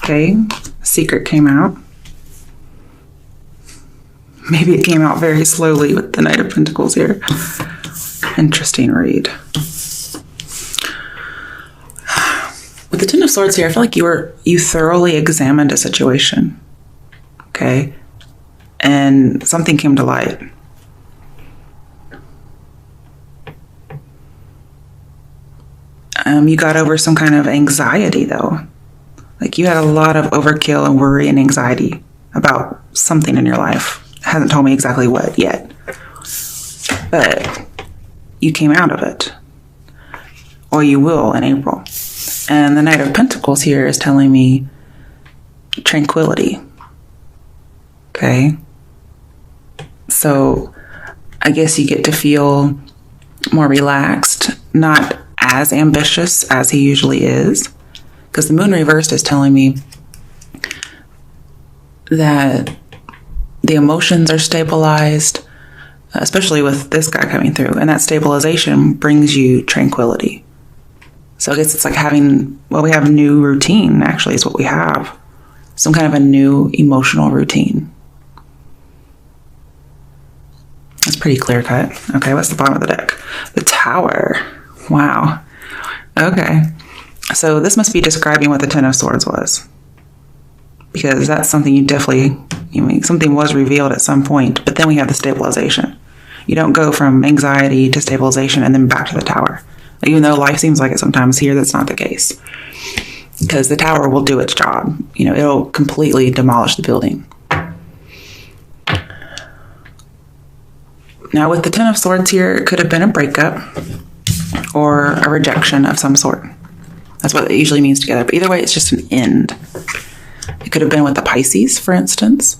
Okay, secret came out. Maybe it came out very slowly with the Knight of Pentacles here. Interesting read. With the Ten of Swords here, I feel like you thoroughly examined a situation. Okay? And something came to light. You got over some kind of anxiety, though. Like you had a lot of overkill and worry and anxiety about something in your life. It hasn't told me exactly what yet. But you came out of it. Or you will in April. And the Knight of Pentacles here is telling me tranquility. Okay? So I guess you get to feel more relaxed, not as ambitious as he usually is. Because the Moon reversed is telling me that the emotions are stabilized, especially with this guy coming through. And that stabilization brings you tranquility. So I guess it's like we have new routine, actually, is what we have. Some kind of a new emotional routine. That's pretty clear cut. Okay, what's the bottom of the deck? The Tower. Wow. Okay. So this must be describing what the Ten of Swords was. Because that's something something was revealed at some point, but then we have the stabilization. You don't go from anxiety to stabilization and then back to the Tower. Even though life seems like it sometimes here, that's not the case. Because the Tower will do its job. It'll completely demolish the building. Now with the Ten of Swords here, it could have been a breakup or a rejection of some sort. That's what it usually means together. But either way, it's just an end. It could have been with the Pisces, for instance.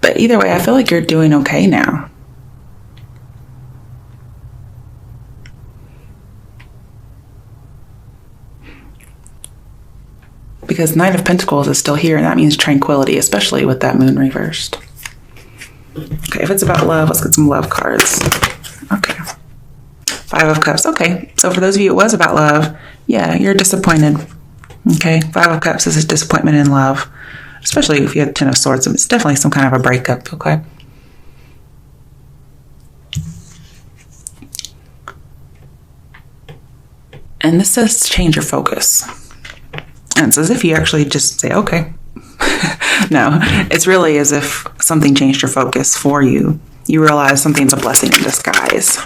But either way, I feel like you're doing okay now. Because Knight of Pentacles is still here, and that means tranquility, especially with that Moon reversed. Okay, if it's about love, let's get some love cards. Okay. Five of Cups. Okay, so for those of you it was about love, yeah, you're disappointed. Okay, Five of Cups is a disappointment in love, especially if you had Ten of Swords. It's definitely some kind of a breakup, okay? And this says change your focus. And it's as if you actually just say, okay. No, it's really as if something changed your focus for you. You realize something's a blessing in disguise.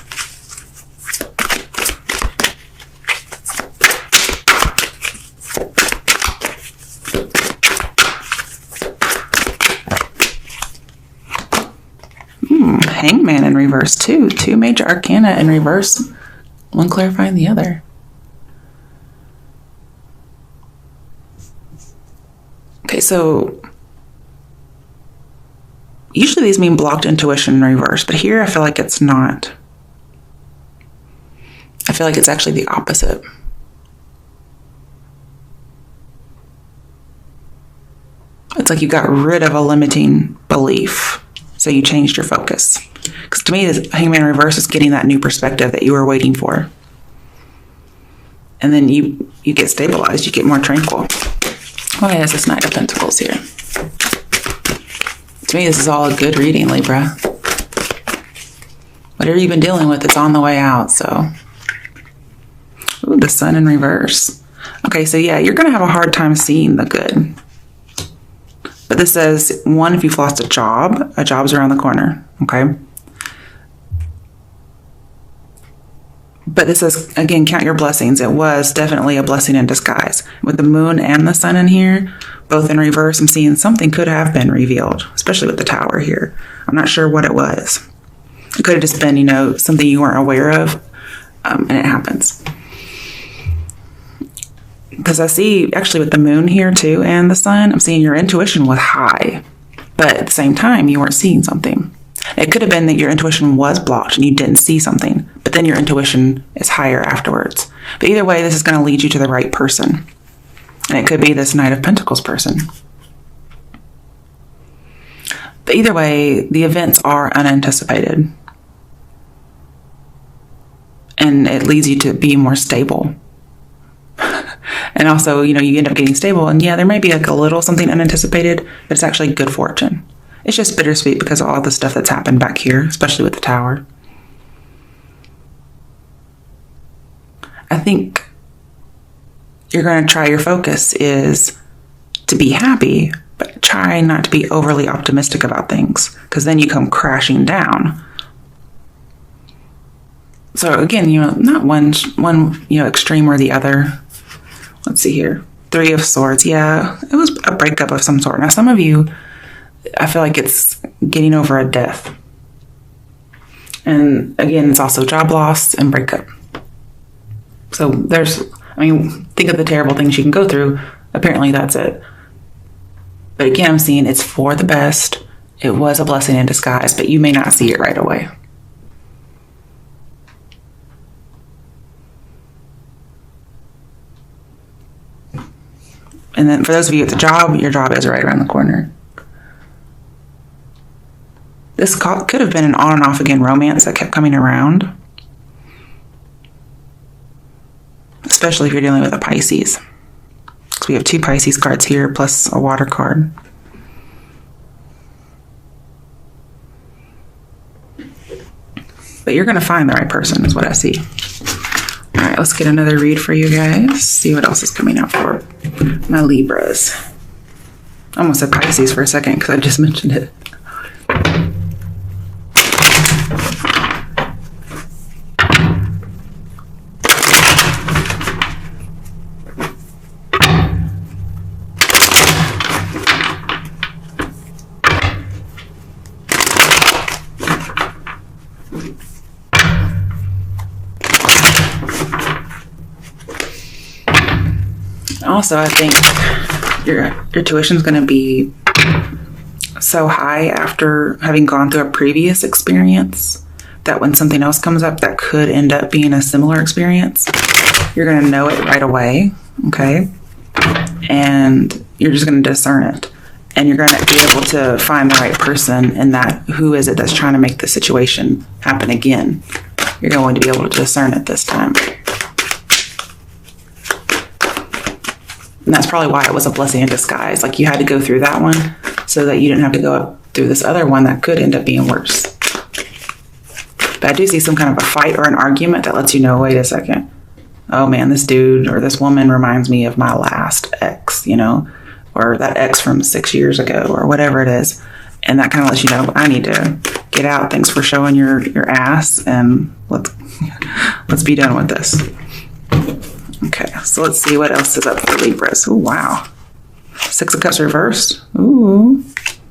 Hangman in reverse too. Two major arcana in reverse. One clarifying the other. Okay, so usually these mean blocked intuition in reverse, but here I feel like it's not. I feel like it's actually the opposite. It's like you got rid of a limiting belief, so you changed your focus. Because to me, the Hangman reverse is getting that new perspective that you were waiting for. And then you get stabilized, you get more tranquil. Why is this Knight of Pentacles here? To me, this is all a good reading, Libra. Whatever you've been dealing with, it's on the way out, so. Ooh, the Sun in reverse. Okay, so yeah, you're going to have a hard time seeing the good. But this says, one, if you've lost a job's around the corner, okay? But this says, again, count your blessings. It was definitely a blessing in disguise. With the Moon and the Sun in here, both in reverse, I'm seeing something could have been revealed, especially with the Tower here. I'm not sure what it was. It could have just been, something you weren't aware of, and it happens. Because I see, actually, with the Moon here, too, and the Sun, I'm seeing your intuition was high. But at the same time, you weren't seeing something. It could have been that your intuition was blocked and you didn't see something, but then your intuition is higher afterwards. But either way, this is going to lead you to the right person. And it could be this Knight of Pentacles person. But either way, the events are unanticipated. And it leads you to be more stable. And also, you end up getting stable. And yeah, there may be like a little something unanticipated, but it's actually good fortune. It's just bittersweet because of all the stuff that's happened back here, especially with the Tower. I think you're going to try, your focus is to be happy, but try not to be overly optimistic about things, because then you come crashing down. So again, not one extreme or the other. Let's see here. 3 of Swords. Yeah, it was a breakup of some sort. Now, some of you, I feel like it's getting over a death. And again, it's also job loss and breakup. So think of the terrible things you can go through. Apparently that's it. But again, I'm seeing it's for the best. It was a blessing in disguise, but you may not see it right away. And then for those of you at the job, your job is right around the corner. This could have been an on and off again romance that kept coming around. Especially if you're dealing with a Pisces. So we have 2 Pisces cards here plus a water card. But you're going to find the right person is what I see. All right, let's get another read for you guys. See what else is coming out for my Libras. I almost said Pisces for a second because I just mentioned it. Also, I think your tuition is going to be so high after having gone through a previous experience that when something else comes up that could end up being a similar experience, you're going to know it right away, okay? And you're just going to discern it. And you're going to be able to find the right person in that. Who is it that's trying to make the situation happen again? You're going to be able to discern it this time. And that's probably why it was a blessing in disguise. Like you had to go through that one so that you didn't have to go up through this other one that could end up being worse. But I do see some kind of a fight or an argument that lets you know, wait a second. Oh man, this dude or this woman reminds me of my last ex, or that ex from 6 years ago or whatever it is. And that kind of lets you know, I need to get out. Thanks for showing your ass and let's be done with this. Okay, so let's see what else is up for Libras. Oh, wow. 6 of Cups reversed. Ooh.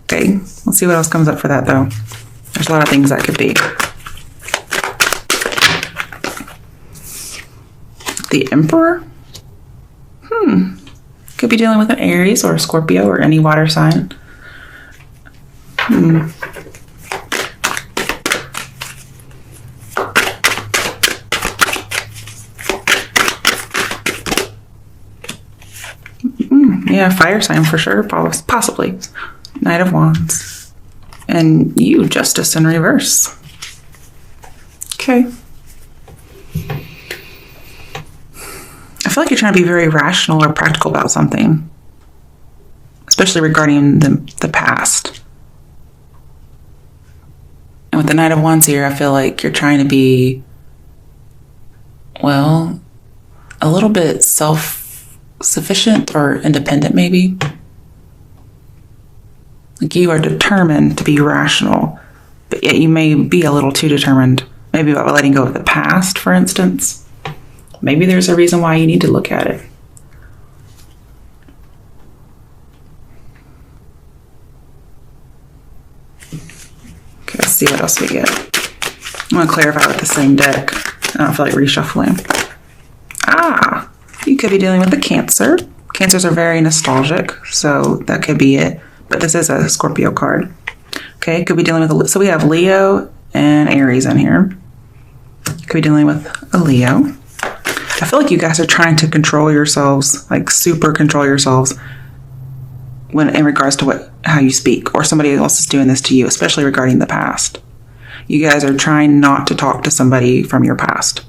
Okay, let's see what else comes up for that, though. There's a lot of things that could be. The Emperor? Could be dealing with an Aries or a Scorpio or any water sign. Yeah, fire sign for sure, possibly. Knight of Wands. And you, Justice in reverse. Okay. I feel like you're trying to be very rational or practical about something. Especially regarding the past. And with the Knight of Wands here, I feel like you're trying to be, a little bit self-sufficient or independent, maybe. Like you are determined to be rational, but yet you may be a little too determined, maybe about letting go of the past, for instance. Maybe there's a reason why you need to look at it. Okay, let's see what else we get. I'm going to clarify with the same deck. I don't feel like reshuffling. You could be dealing with a Cancer. Cancers are very nostalgic, so that could be it. But this is a Scorpio card. Okay, could be dealing with so we have Leo and Aries in here. Could be dealing with a Leo. I feel like you guys are trying to control yourselves, like super control yourselves when in regards to how you speak, or somebody else is doing this to you, especially regarding the past. You guys are trying not to talk to somebody from your past,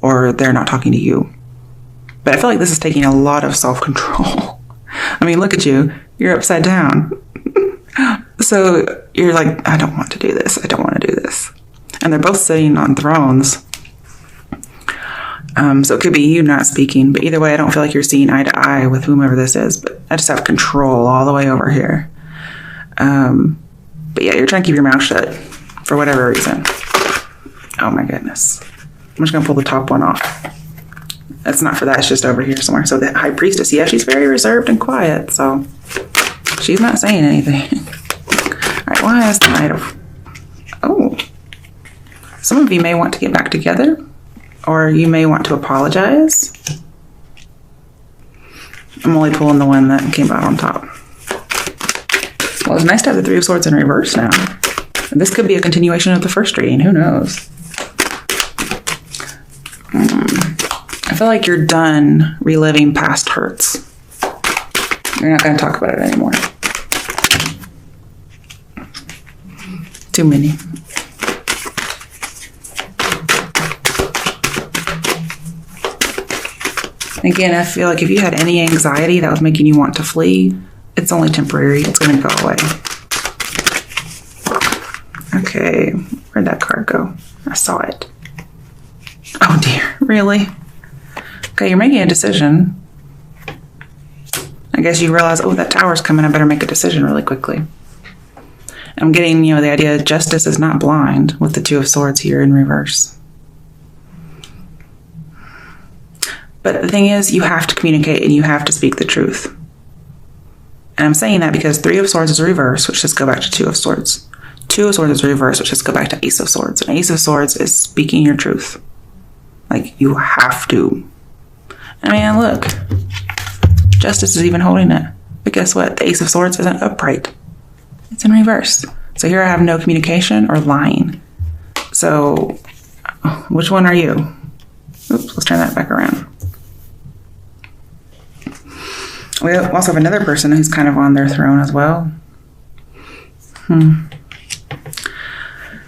or they're not talking to you. But I feel like this is taking a lot of self-control. I mean, look at you. You're upside down. So you're like, I don't want to do this. I don't want to do this. And they're both sitting on thrones. So it could be you not speaking. But either way, I don't feel like you're seeing eye to eye with whomever this is. But I just have control all the way over here. But yeah, you're trying to keep your mouth shut for whatever reason. Oh my goodness. I'm just going to pull the top one off. That's not for that. It's just over here somewhere. So the high priestess, yeah, she's very reserved and quiet. So she's not saying anything. All right, why is the Knight of... Oh. Some of you may want to get back together. Or you may want to apologize. I'm only pulling the one that came out on top. Well, it's nice to have the Three of Swords in reverse now. This could be a continuation of the first reading. Who knows? I feel like you're done reliving past hurts. You're not going to talk about it anymore. Too many. Again, I feel like if you had any anxiety that was making you want to flee, it's only temporary. It's going to go away. Okay, where'd that card go? I saw it. Oh dear, really? Okay, you're making a decision. I guess you realize, oh, that tower's coming. I better make a decision really quickly. I'm getting, the idea that justice is not blind with the Two of Swords here in reverse. But the thing is, you have to communicate and you have to speak the truth. And I'm saying that because Three of Swords is reverse, which just go back to Two of Swords. Two of Swords is reverse, which just go back to Ace of Swords. And Ace of Swords is speaking your truth. Like, you have to. I mean, look. Justice is even holding it. But guess what? The Ace of Swords isn't upright. It's in reverse. So here I have no communication or lying. So, which one are you? Oops, let's turn that back around. We also have another person who's kind of on their throne as well.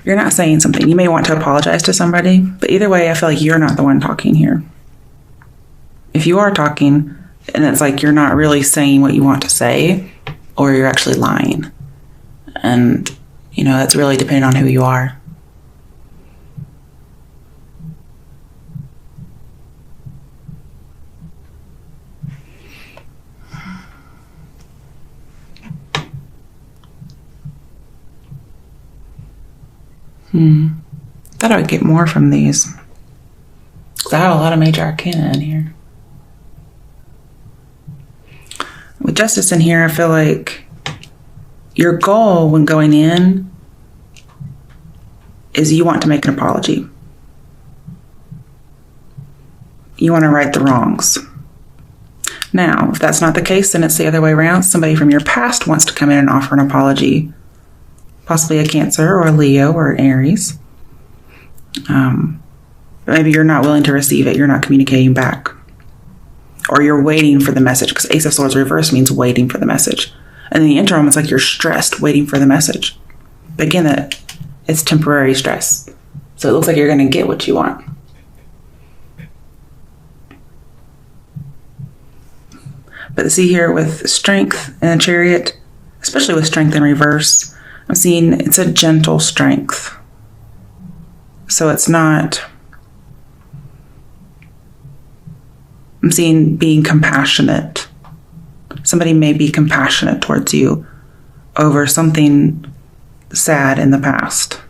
You're not saying something. You may want to apologize to somebody, but either way, I feel like you're not the one talking here. If you are talking, and it's like you're not really saying what you want to say, or you're actually lying. And, that's really depending on who you are. Thought I would get more from these. Because I have a lot of major arcana in here. With justice in here, I feel like your goal when going in is you want to make an apology. You want to right the wrongs. Now, if that's not the case, then it's the other way around. Somebody from your past wants to come in and offer an apology. Possibly a Cancer or a Leo or an Aries. Maybe you're not willing to receive it. You're not communicating back. Or you're waiting for the message, because Ace of Swords reverse means waiting for the message. And in the interim, it's like you're stressed waiting for the message. But again, it's temporary stress. So it looks like you're going to get what you want. But see here with strength and a Chariot, especially with strength in reverse, I'm seeing it's a gentle strength. So it's not... I'm seeing being compassionate. Somebody may be compassionate towards you over something sad in the past.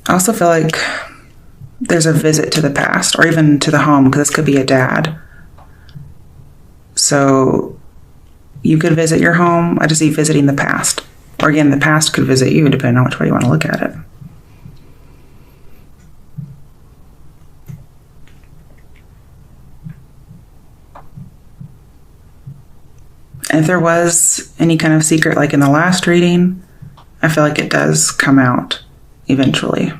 I also feel like there's a visit to the past or even to the home, because this could be a dad. So you could visit your home. I just see visiting the past. Or again, the past could visit you, depending on which way you want to look at it. And if there was any kind of secret, like in the last reading, I feel like it does come out eventually.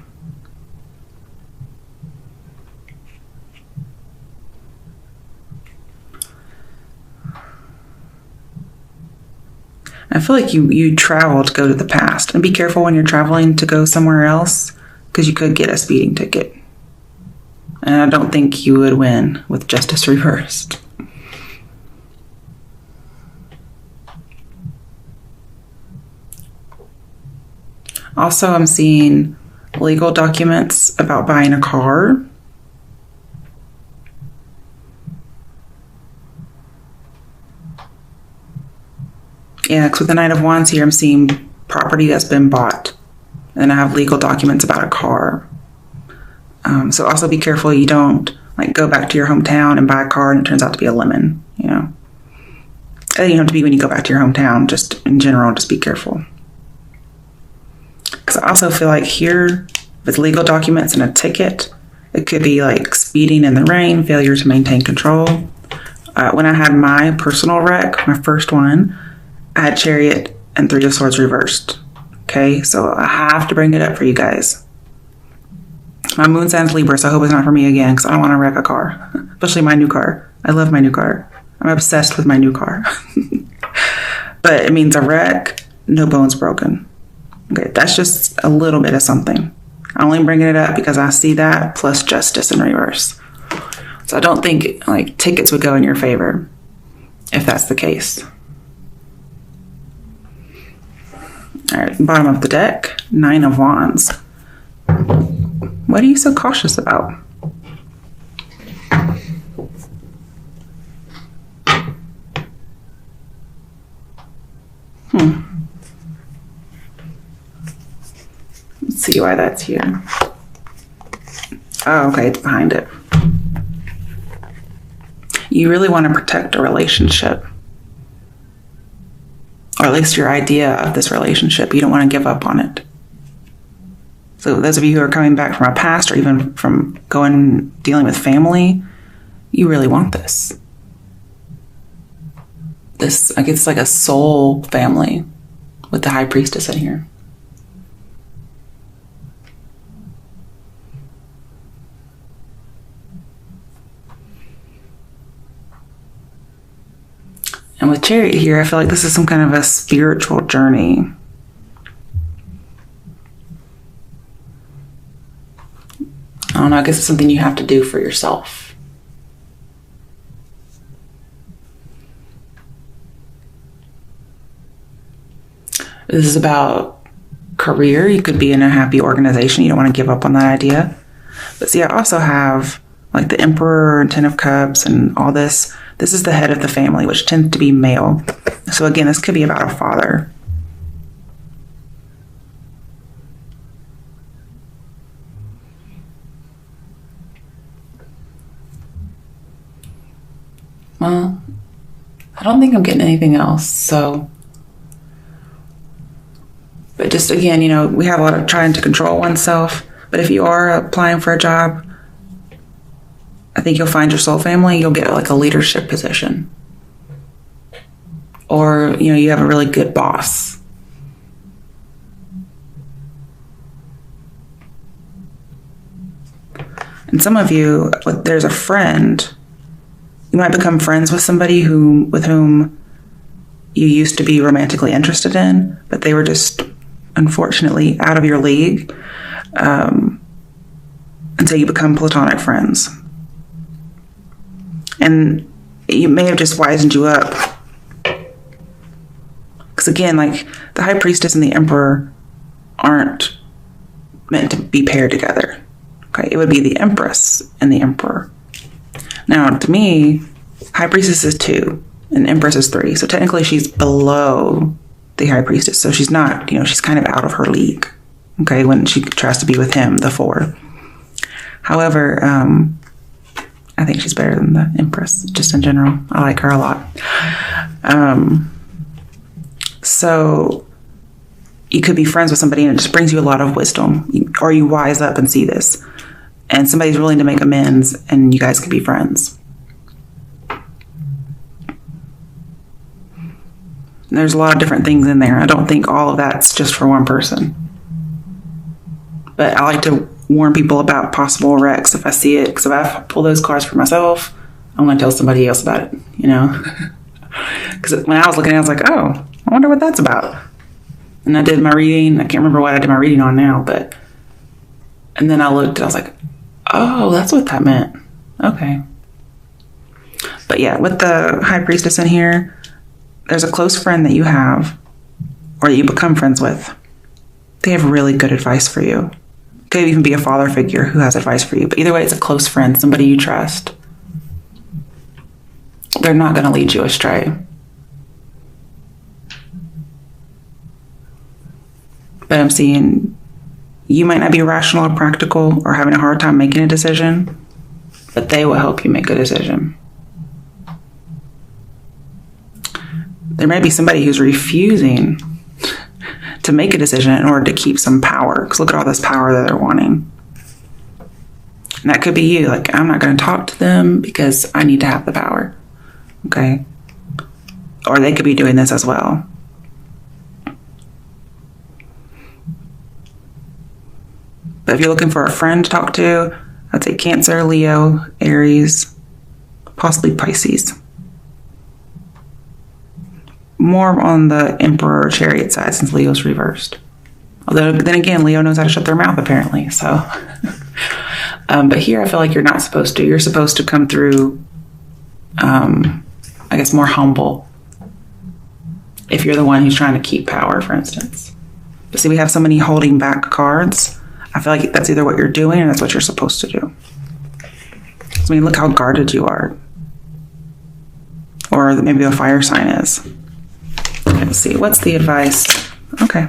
I feel like you travel to go to the past. And be careful when you're traveling to go somewhere else, because you could get a speeding ticket. And I don't think you would win with justice reversed. Also, I'm seeing legal documents about buying a car. Yeah, because with the Knight of Wands here, I'm seeing property that's been bought. And then I have legal documents about a car. So also be careful you don't like go back to your hometown and buy a car and it turns out to be a lemon, you know. It doesn't have to be when you go back to your hometown, just in general, just be careful. Because I also feel like here, with legal documents and a ticket, it could be like speeding in the rain, failure to maintain control. When I had my personal wreck, my first one, I had Chariot and Three of Swords reversed. Okay, so I have to bring it up for you guys. My moon sign's Libra, so I hope it's not for me again, because I don't want to wreck a car, especially my new car. I love my new car. I'm obsessed with my new car. But it means a wreck, no bones broken. Okay, that's just a little bit of something. I'm only bringing it up because I see that plus justice in reverse. So I don't think like tickets would go in your favor if that's the case. All right, bottom of the deck, Nine of Wands. What are you so cautious about? Let's see why that's here. Oh, okay, it's behind it. You really want to protect a relationship. Or at least your idea of this relationship. You don't want to give up on it. So those of you who are coming back from a past or even from dealing with family, you really want this. This, I guess, it's like a soul family with the High Priestess in here. And with Chariot here, I feel like this is some kind of a spiritual journey. I don't know, I guess it's something you have to do for yourself. This is about career. You could be in a happy organization. You don't want to give up on that idea. But see, I also have like the Emperor and Ten of Cups and all this. This is the head of the family, which tends to be male. So again, this could be about a father. Well, I don't think I'm getting anything else, so. But just again, you know, we have a lot of trying to control oneself. But if you are applying for a job, I think you'll find your soul family. You'll get like a leadership position. Or, you know, you have a really good boss. And some of you, there's a friend. You might become friends with somebody with whom you used to be romantically interested in, but they were just unfortunately out of your league. And so you become platonic friends. And it may have just wisened you up. Because again, like the High Priestess and the Emperor aren't meant to be paired together. Okay, it would be the Empress and the Emperor. Now, to me, High Priestess is 2 and Empress is 3. So technically she's below the High Priestess. So she's not, you know, she's kind of out of her league. Okay, when she tries to be with him, the 4. However, I think she's better than the Empress, just in general. I like her a lot. So you could be friends with somebody and it just brings you a lot of wisdom. Or you wise up and see this. And somebody's willing to make amends and you guys could be friends. There's a lot of different things in there. I don't think all of that's just for one person. But I like to warn people about possible wrecks if I see it. Because if I pull those cards for myself, I'm going to tell somebody else about it, you know. Because when I was looking at it, I was like, oh, I wonder what that's about. And I did my reading. I can't remember what I did my reading on now, but, and then I looked and I was like, oh, that's what that meant. Okay. But yeah, with the High Priestess in here, there's a close friend that you have or that you become friends with. They have really good advice for you. It could even be a father figure who has advice for you. But either way, it's a close friend, somebody you trust. They're not going to lead you astray. But I'm seeing you might not be rational or practical or having a hard time making a decision, but they will help you make a decision. There may be somebody who's refusing to make a decision in order to keep some power. Because look at all this power that they're wanting. And that could be you. Like, I'm not going to talk to them because I need to have the power. Okay? Or they could be doing this as well. But if you're looking for a friend to talk to, I'd say Cancer, Leo, Aries, possibly Pisces. More on the Emperor Chariot side since Leo's reversed. Although, then again, Leo knows how to shut their mouth apparently. So, but here I feel like you're not supposed to. You're supposed to come through, I guess, more humble. If you're the one who's trying to keep power, for instance. But see, we have so many holding back cards. I feel like that's either what you're doing or that's what you're supposed to do. I mean, look how guarded you are. Or maybe a fire sign is. Okay, let's see. What's the advice? Okay.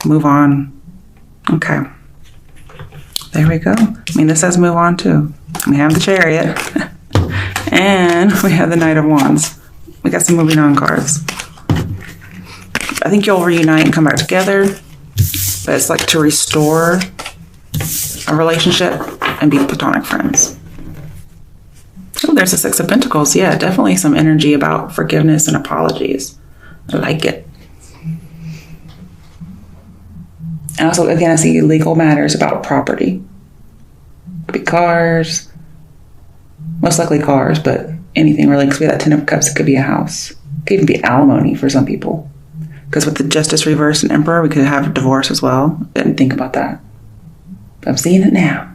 Move on. Okay. There we go. I mean, this says move on too. We have the Chariot. And we have the Knight of Wands. We got some moving on cards. I think you'll reunite and come back together. But it's like to restore a relationship and be platonic friends. Oh, there's the Six of Pentacles. Yeah, definitely some energy about forgiveness and apologies. I like it. And also, again, I see legal matters about property. Could be cars. Most likely cars, but anything really. Because we have that Ten of Cups, it could be a house. It could even be alimony for some people. Because with the Justice reverse and Emperor, we could have a divorce as well. Didn't think about that. But I'm seeing it now.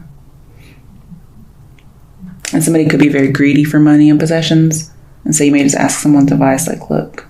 And somebody could be very greedy for money and possessions. And so you may just ask someone's advice like, look,